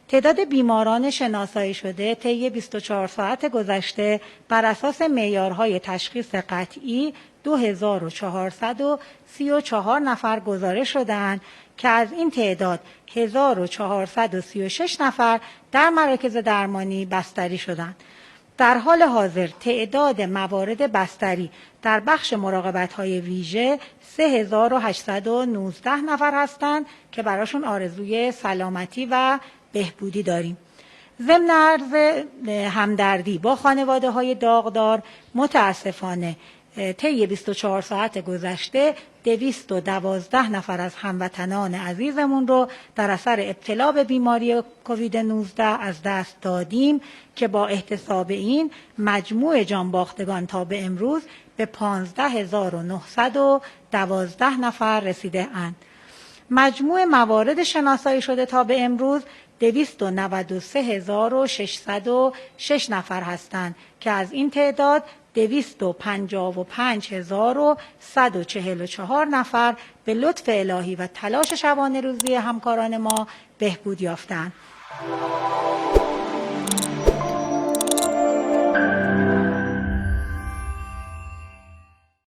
تعداد بیماران شناسایی شده طی 24 ساعت گذشته بر اساس معیارهای تشخیص قطعی 2434 نفر گزارش شدند که از این تعداد 1436 نفر در مراکز درمانی بستری شدند. در حال حاضر تعداد موارد بستری در بخش مراقبت‌های ویژه 3819 نفر هستند که براشون آرزوی سلامتی و بهبودی داریم. ضمن عرض همدردی با خانواده‌های داغدار، متاسفانه طی 24 ساعت گذشته 212 نفر از هموطنان عزیزمون رو در اثر ابتلا به بیماری کووید 19 از دست دادیم که با احتساب این مجموع جانباختگان تا به امروز به 15912 نفر رسیده اند. مجموع موارد شناسایی شده تا به امروز 293606 نفر هستند که از این تعداد 255144 نفر به لطف الهی و تلاش شبانه روزی همکاران ما بهبود یافتند.